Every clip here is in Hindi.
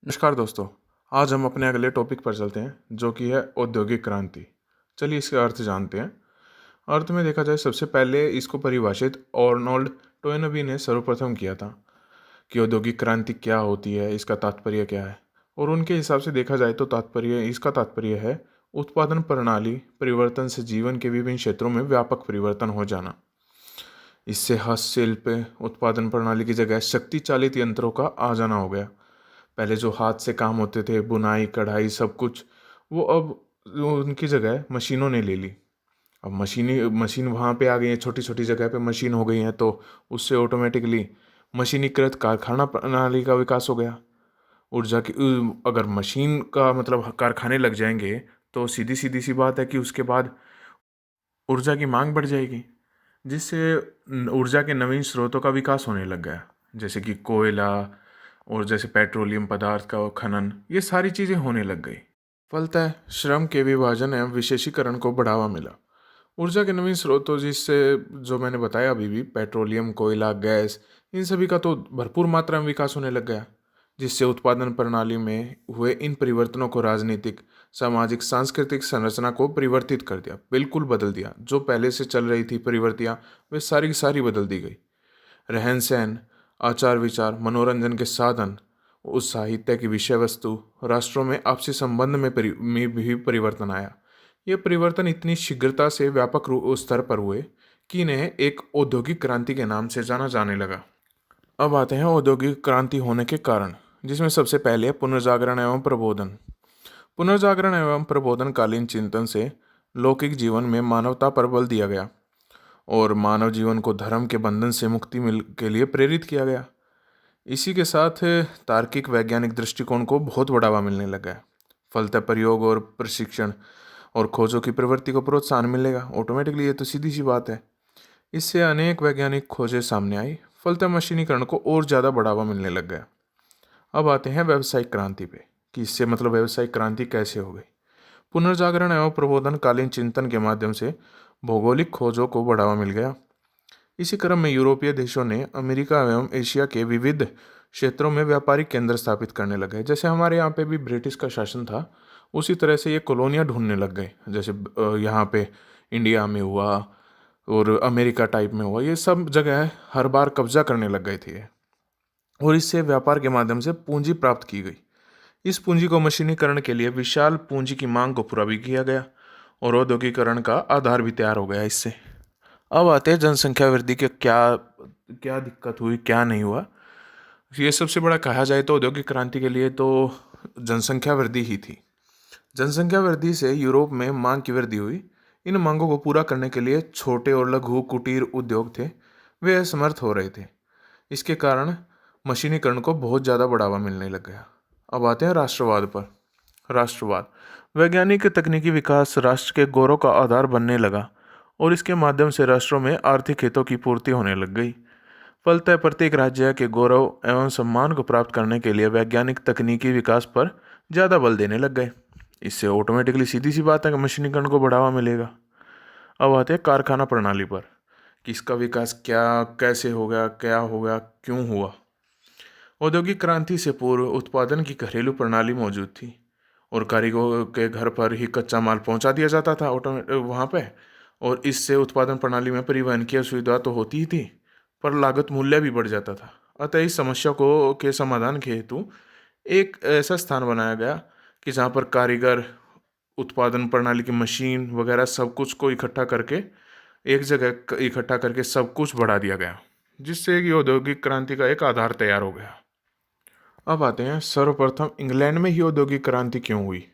नमस्कार दोस्तों। आज हम अपने अगले टॉपिक पर चलते हैं जो कि है औद्योगिक क्रांति। चलिए इसके अर्थ जानते हैं। अर्थ में देखा जाए सबसे पहले इसको परिभाषित आर्नोल्ड टोयनबी ने सर्वप्रथम किया था कि औद्योगिक क्रांति क्या होती है, इसका तात्पर्य क्या है। और उनके हिसाब से देखा जाए तो इसका तात्पर्य है उत्पादन प्रणाली परिवर्तन से जीवन के विभिन्न क्षेत्रों में व्यापक परिवर्तन हो जाना। इससे हस्तशिल्प उत्पादन प्रणाली की जगह शक्ति चालित यंत्रों का आ जाना हो गया। पहले जो हाथ से काम होते थे, बुनाई कढ़ाई सब कुछ, वो अब उनकी जगह मशीनों ने ले ली। अब मशीन वहाँ पे आ गई है, छोटी छोटी जगह पे मशीन हो गई है, तो उससे ऑटोमेटिकली मशीनीकृत कारखाना प्रणाली का विकास हो गया। ऊर्जा की अगर मशीन का मतलब कारखाने लग जाएंगे तो सीधी सीधी सी बात है कि उसके बाद ऊर्जा की मांग बढ़ जाएगी, जिससे ऊर्जा के नवीन स्रोतों का विकास होने लग गया, जैसे कि कोयला और जैसे पेट्रोलियम पदार्थ का खनन, ये सारी चीज़ें होने लग गई। फलतः श्रम के विभाजन एवं विशेषीकरण को बढ़ावा मिला। ऊर्जा के नवीन स्रोतों जिससे जो मैंने बताया अभी भी, पेट्रोलियम कोयला गैस, इन सभी का तो भरपूर मात्रा में विकास होने लग गया, जिससे उत्पादन प्रणाली में हुए इन परिवर्तनों को राजनीतिक सामाजिक सांस्कृतिक संरचना को परिवर्तित कर दिया, बिल्कुल बदल दिया। जो पहले से चल रही थी प्रवृत्तियाँ, वे सारी की सारी बदल दी गई। रहन सहन, आचार विचार, मनोरंजन के साधन, उस साहित्य की विषय वस्तु, राष्ट्रों में आपसी संबंध में भी परिवर्तन आया। ये परिवर्तन इतनी शीघ्रता से व्यापक स्तर पर हुए कि इन्हें एक औद्योगिक क्रांति के नाम से जाना जाने लगा। अब आते हैं औद्योगिक क्रांति होने के कारण, जिसमें सबसे पहले है पुनर्जागरण एवं प्रबोधन। पुनर्जागरण एवं प्रबोधनकालीन चिंतन से लौकिक जीवन में मानवता पर बल दिया गया और मानव जीवन को धर्म के बंधन से मुक्ति मिल के लिए प्रेरित किया गया। इसी के साथ तार्किक वैज्ञानिक दृष्टिकोण को बहुत बढ़ावा मिलने लगा है। फलतः प्रयोग और प्रशिक्षण और खोजों की प्रवृत्ति को प्रोत्साहन मिलेगा ऑटोमेटिकली, ये तो सीधी सी बात है। इससे अनेक वैज्ञानिक खोजें सामने आई, फलतः मशीनीकरण को और ज़्यादा बढ़ावा मिलने लग गया। अब आते हैं व्यावसायिक क्रांति पे, कि इससे मतलब व्यावसायिक क्रांति कैसे हो गई। पुनर्जागरण एवं प्रबोधनकालीन चिंतन के माध्यम से भौगोलिक खोजों को बढ़ावा मिल गया। इसी क्रम में यूरोपीय देशों ने अमेरिका एवं एशिया के विविध क्षेत्रों में व्यापारिक केंद्र स्थापित करने लगे। जैसे हमारे यहाँ पे भी ब्रिटिश का शासन था, उसी तरह से ये कॉलोनियाँ ढूंढने लग गए। जैसे यहाँ पे इंडिया में हुआ और अमेरिका टाइप में हुआ, ये सब जगह हर बार कब्जा करने लग गए थे। और इससे व्यापार के माध्यम से पूंजी प्राप्त की गई। इस पूंजी को मशीनीकरण के लिए विशाल पूंजी की मांग को पूरा भी किया गया और औद्योगिकरण का आधार भी तैयार हो गया इससे। अब आते हैं जनसंख्या वृद्धि के क्या क्या दिक्कत हुई, क्या नहीं हुआ। ये सबसे बड़ा कहा जाए तो औद्योगिक क्रांति के लिए तो जनसंख्या वृद्धि ही थी। जनसंख्या वृद्धि से यूरोप में मांग की वृद्धि हुई। इन मांगों को पूरा करने के लिए छोटे और लघु कुटीर उद्योग थे, वे असमर्थ हो रहे थे। इसके कारण मशीनीकरण को बहुत ज़्यादा बढ़ावा मिलने लग गया। अब आते हैं राष्ट्रवाद पर। राष्ट्रवाद वैज्ञानिक तकनीकी विकास राष्ट्र के गौरव का आधार बनने लगा और इसके माध्यम से राष्ट्रों में आर्थिक हितों की पूर्ति होने लग गई। फलतः प्रत्येक राज्य के गौरव एवं सम्मान को प्राप्त करने के लिए वैज्ञानिक तकनीकी विकास पर ज़्यादा बल देने लग गए। इससे ऑटोमेटिकली सीधी सी बात है कि मशीनीकरण को बढ़ावा मिलेगा। अब आते हैं कारखाना प्रणाली पर, कि इसका विकास क्या कैसे हो गया, क्या हो गया, क्यों हुआ। औद्योगिक क्रांति से पूर्व उत्पादन की घरेलू प्रणाली मौजूद थी और कारीगरों के घर पर ही कच्चा माल पहुंचा दिया जाता था वहाँ पे। और इससे उत्पादन प्रणाली में परिवहन की असुविधा तो होती ही थी, पर लागत मूल्य भी बढ़ जाता था। अतः इस समस्या को के समाधान के हेतु एक ऐसा स्थान बनाया गया कि जहाँ पर कारीगर उत्पादन प्रणाली की मशीन वगैरह सब कुछ को इकट्ठा करके एक जगह इकट्ठा करके सब कुछ बढ़ा दिया गया, जिससे कि औद्योगिक क्रांति का एक आधार तैयार हो गया। अब आते हैं सर्वप्रथम इंग्लैंड में ही औद्योगिक क्रांति क्यों हुई।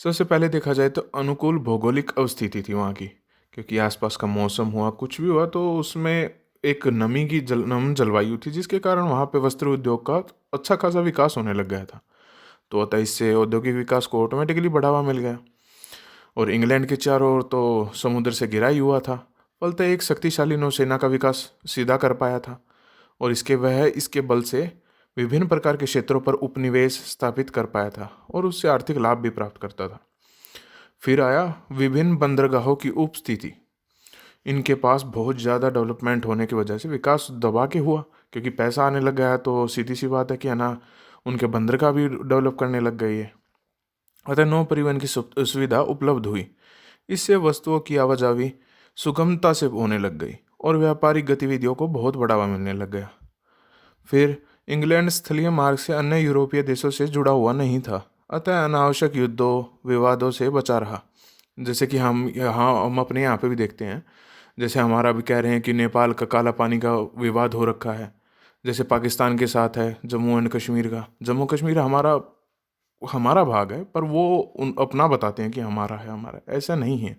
सबसे पहले देखा जाए तो अनुकूल भौगोलिक अवस्थिति थी वहाँ की, क्योंकि आसपास का मौसम हुआ कुछ भी हुआ तो उसमें एक नमी की नम जलवायु थी, जिसके कारण वहाँ पे वस्त्र उद्योग का अच्छा खासा विकास होने लग गया था। तो अतः इससे औद्योगिक विकास को ऑटोमेटिकली बढ़ावा मिल गया। और इंग्लैंड के चारों ओर तो समुद्र से घिरा ही हुआ था, फलतः एक शक्तिशाली नौसेना का विकास सीधा कर पाया था और इसके बल से विभिन्न प्रकार के क्षेत्रों पर उपनिवेश स्थापित कर पाया था और उससे आर्थिक लाभ भी प्राप्त करता था। फिर आया विभिन्न बंदरगाहों की उपस्थिति। इनके पास बहुत ज़्यादा डेवलपमेंट होने की वजह से विकास दबा के हुआ, क्योंकि पैसा आने लग गया तो सीधी सी बात है कि है ना, उनके बंदरगाह भी डेवलप करने लग गए ये। अतः नौ परिवहन की सुविधा उपलब्ध हुई। इससे वस्तुओं की आवाजाही सुगमता से होने लग गई और व्यापारिक गतिविधियों को बहुत बढ़ावा मिलने लग गया। फिर इंग्लैंड स्थलीय मार्ग से अन्य यूरोपीय देशों से जुड़ा हुआ नहीं था, अतः अनावश्यक युद्धों विवादों से बचा रहा। जैसे कि हम अपने यहाँ पे भी देखते हैं, जैसे हमारा भी कह रहे हैं कि नेपाल का काला पानी का विवाद हो रखा है, जैसे पाकिस्तान के साथ है जम्मू एंड कश्मीर का। जम्मू कश्मीर हमारा हमारा भाग है, पर वो अपना बताते हैं कि हमारा है, हमारा ऐसा नहीं है,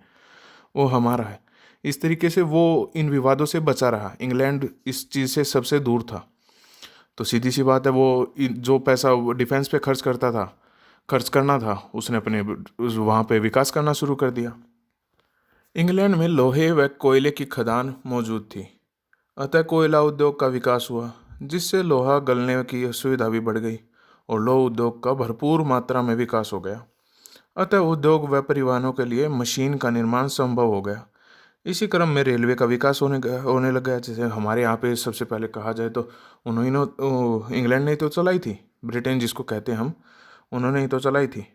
वो हमारा है। इस तरीके से वो इन विवादों से बचा रहा। इंग्लैंड इस चीज़ से सबसे दूर था। तो सीधी सी बात है, वो जो पैसा वो डिफेंस पे खर्च करना था, उसने अपने वहाँ पे विकास करना शुरू कर दिया। इंग्लैंड में लोहे व कोयले की खदान मौजूद थी, अतः कोयला उद्योग का विकास हुआ, जिससे लोहा गलने की सुविधा भी बढ़ गई और लौह उद्योग का भरपूर मात्रा में विकास हो गया। अतः उद्योग व परिवहनों के लिए मशीन का निर्माण संभव हो गया। इसी क्रम में रेलवे का विकास होने लग गया। जैसे हमारे यहाँ पे सबसे पहले कहा जाए तो इंग्लैंड ने तो चलाई थी, ब्रिटेन जिसको कहते हैं हम, उन्होंने ही तो चलाई थी,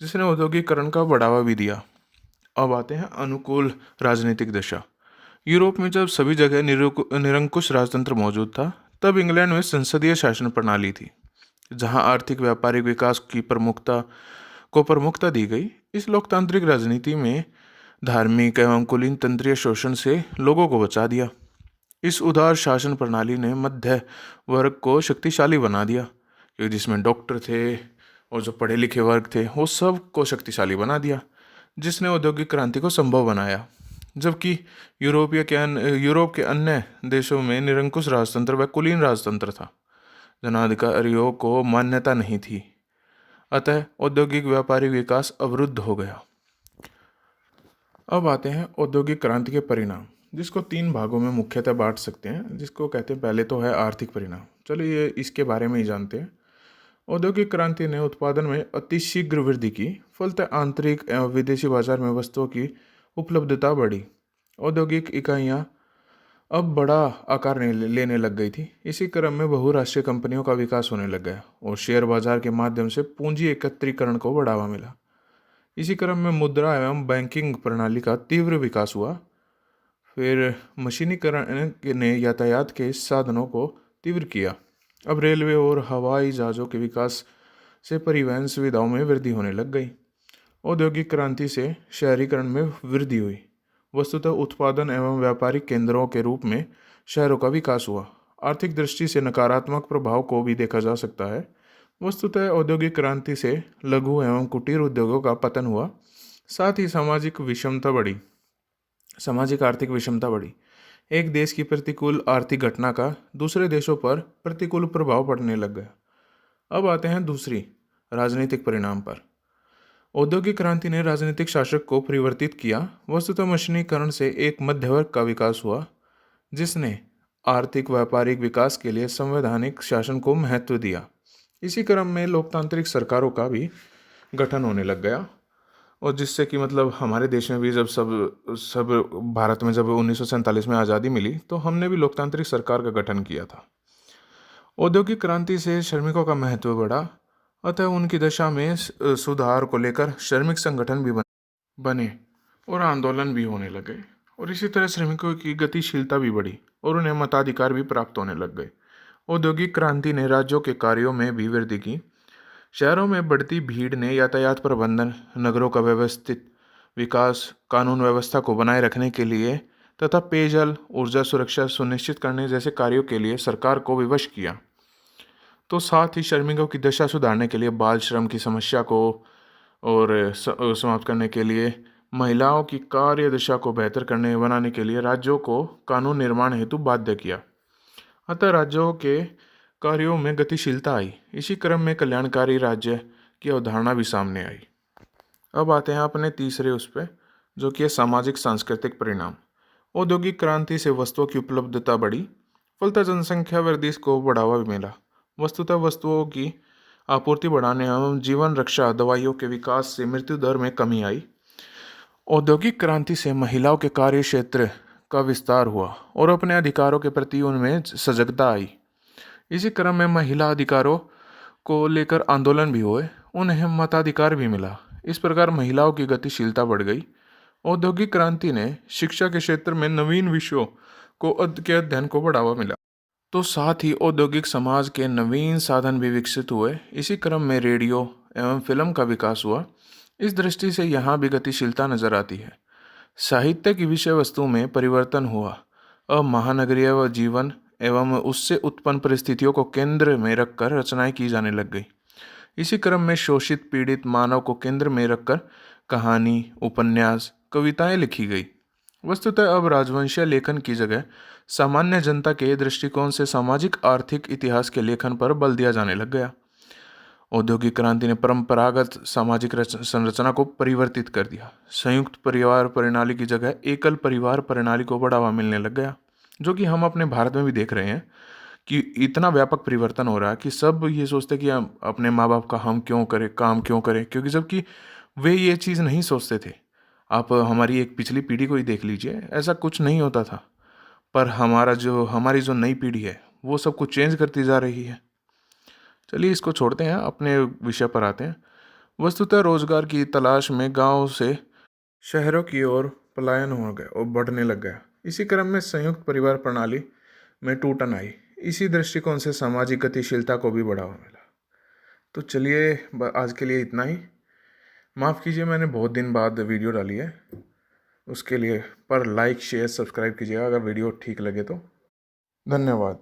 जिसने औद्योगिकरण का बढ़ावा भी दिया। अब आते हैं अनुकूल राजनीतिक दशा। यूरोप में जब सभी जगह निरंकुश राजतंत्र मौजूद था, तब इंग्लैंड में संसदीय शासन प्रणाली थी, जहां आर्थिक व्यापारिक विकास की प्रमुखता दी गई। इस लोकतांत्रिक राजनीति में धार्मिक एवं कुलीन तंत्रीय शोषण से लोगों को बचा दिया। इस उदार शासन प्रणाली ने मध्य वर्ग को शक्तिशाली बना दिया, क्योंकि जिसमें डॉक्टर थे और जो पढ़े लिखे वर्ग थे वो सब को शक्तिशाली बना दिया, जिसने औद्योगिक क्रांति को संभव बनाया। जबकि यूरोप के अन्य देशों में निरंकुश राजतंत्र व कुलीन राजतंत्र था, जनाधिकारियों को मान्यता नहीं थी, अतः औद्योगिक व्यापारिक विकास अवरुद्ध हो गया। अब आते हैं औद्योगिक क्रांति के परिणाम, जिसको 3 भागों में मुख्यतः बांट सकते हैं, जिसको कहते हैं पहले तो है आर्थिक परिणाम। चलिए इसके बारे में ही जानते हैं। औद्योगिक क्रांति ने उत्पादन में अतिशीघ्र वृद्धि की, फलतः आंतरिक एवं विदेशी बाजार में वस्तुओं की उपलब्धता बढ़ी। औद्योगिक इकाइयां अब बड़ा आकार लेने लग गई थी। इसी क्रम में बहुराष्ट्रीय कंपनियों का विकास होने लग गया और शेयर बाजार के माध्यम से पूंजी एकत्रीकरण को बढ़ावा मिला। इसी क्रम में मुद्रा एवं बैंकिंग प्रणाली का तीव्र विकास हुआ। फिर मशीनीकरण ने यातायात के साधनों को तीव्र किया। अब रेलवे और हवाई जहाज़ों के विकास से परिवहन सुविधाओं में वृद्धि होने लग गई। औद्योगिक क्रांति से शहरीकरण में वृद्धि हुई। वस्तुतः उत्पादन एवं व्यापारिक केंद्रों के रूप में शहरों का विकास हुआ। आर्थिक दृष्टि से नकारात्मक प्रभाव को भी देखा जा सकता है। वस्तुतः औद्योगिक क्रांति से लघु एवं कुटीर उद्योगों का पतन हुआ, साथ ही सामाजिक आर्थिक विषमता बढ़ी। एक देश की प्रतिकूल आर्थिक घटना का दूसरे देशों पर प्रतिकूल प्रभाव पड़ने लग गया। अब आते हैं दूसरी राजनीतिक परिणाम पर। औद्योगिक क्रांति ने राजनीतिक शासक को परिवर्तित किया। वस्तुतः मशीनीकरण से एक मध्यवर्ग का विकास हुआ, जिसने आर्थिक व्यापारिक विकास के लिए संवैधानिक शासन को महत्व दिया। इसी क्रम में लोकतांत्रिक सरकारों का भी गठन होने लग गया, और जिससे कि मतलब हमारे देश में भी जब सब भारत में जब 1947 में आज़ादी मिली, तो हमने भी लोकतांत्रिक सरकार का गठन किया था। औद्योगिक क्रांति से श्रमिकों का महत्व बढ़ा, अतः उनकी दशा में सुधार को लेकर श्रमिक संगठन भी बने और आंदोलन भी होने लगे, और इसी तरह श्रमिकों की गतिशीलता भी बढ़ी और उन्हें मताधिकार भी प्राप्त होने लग गए। औद्योगिक क्रांति ने राज्यों के कार्यों में भी वृद्धि की। शहरों में बढ़ती भीड़ ने यातायात प्रबंधन, नगरों का व्यवस्थित विकास, कानून व्यवस्था को बनाए रखने के लिए तथा पेयजल, ऊर्जा सुरक्षा सुनिश्चित करने जैसे कार्यों के लिए सरकार को विवश किया। तो साथ ही श्रमिकों की दशा सुधारने के लिए, बाल श्रम की समस्या को और समाप्त करने के लिए, महिलाओं की कार्य दशा को बेहतर बनाने के लिए राज्यों को कानून निर्माण हेतु बाध्य किया। अतः राज्यों के कार्यों में गतिशीलता आई। इसी क्रम में कल्याणकारी राज्य की अवधारणा भी सामने आई। अब आते हैं अपने तीसरे उस पर, जो कि है सामाजिक सांस्कृतिक परिणाम। औद्योगिक क्रांति से वस्तुओं की उपलब्धता बढ़ी, फलतः जनसंख्या वृद्धि को बढ़ावा भी मिला। वस्तुतः वस्तुओं की आपूर्ति बढ़ाने एवं जीवन रक्षा दवाइयों के विकास से मृत्यु दर में कमी आई। औद्योगिक क्रांति से महिलाओं के कार्य क्षेत्र का विस्तार हुआ और अपने अधिकारों के प्रति उनमें सजगता आई। इसी क्रम में महिला अधिकारों को लेकर आंदोलन भी हुए, उन्हें मताधिकार भी मिला। इस प्रकार महिलाओं की गतिशीलता बढ़ गई। औद्योगिक क्रांति ने शिक्षा के क्षेत्र में नवीन विषयों के अध्ययन को बढ़ावा मिला। तो साथ ही औद्योगिक समाज के नवीन साधन भी विकसित हुए। इसी क्रम में रेडियो एवं फिल्म का विकास हुआ। इस दृष्टि से यहाँ भी गतिशीलता नजर आती है। साहित्य की विषय वस्तु में परिवर्तन हुआ। अब महानगरीय व जीवन एवं उससे उत्पन्न परिस्थितियों को केंद्र में रखकर रचनाएं की जाने लग गई। इसी क्रम में शोषित पीड़ित मानव को केंद्र में रखकर कहानी, उपन्यास, कविताएं लिखी गई। वस्तुतः अब राजवंशीय लेखन की जगह सामान्य जनता के दृष्टिकोण से सामाजिक आर्थिक इतिहास के लेखन पर बल दिया जाने लग गया। औद्योगिक क्रांति ने परंपरागत सामाजिक संरचना को परिवर्तित कर दिया। संयुक्त परिवार प्रणाली की जगह एकल परिवार प्रणाली को बढ़ावा मिलने लग गया, जो कि हम अपने भारत में भी देख रहे हैं कि इतना व्यापक परिवर्तन हो रहा है कि सब ये सोचते कि हम अपने माँ बाप का हम क्यों करें, काम क्यों करें, क्योंकि जबकि वे ये चीज़ नहीं सोचते थे। आप हमारी एक पिछली पीढ़ी को ही देख लीजिए, ऐसा कुछ नहीं होता था। पर हमारी जो नई पीढ़ी है वो सब कुछ चेंज करती जा रही है। चलिए इसको छोड़ते हैं, अपने विषय पर आते हैं। वस्तुतः रोजगार की तलाश में गांव से शहरों की ओर पलायन हो गया और बढ़ने लग गया। इसी क्रम में संयुक्त परिवार प्रणाली में टूटन आई। इसी दृष्टिकोण से सामाजिक गतिशीलता को भी बढ़ावा मिला। तो चलिए आज के लिए इतना ही। माफ़ कीजिए, मैंने बहुत दिन बाद वीडियो डाली है, उसके लिए। पर लाइक शेयर सब्सक्राइब कीजिएगा अगर वीडियो ठीक लगे तो। धन्यवाद।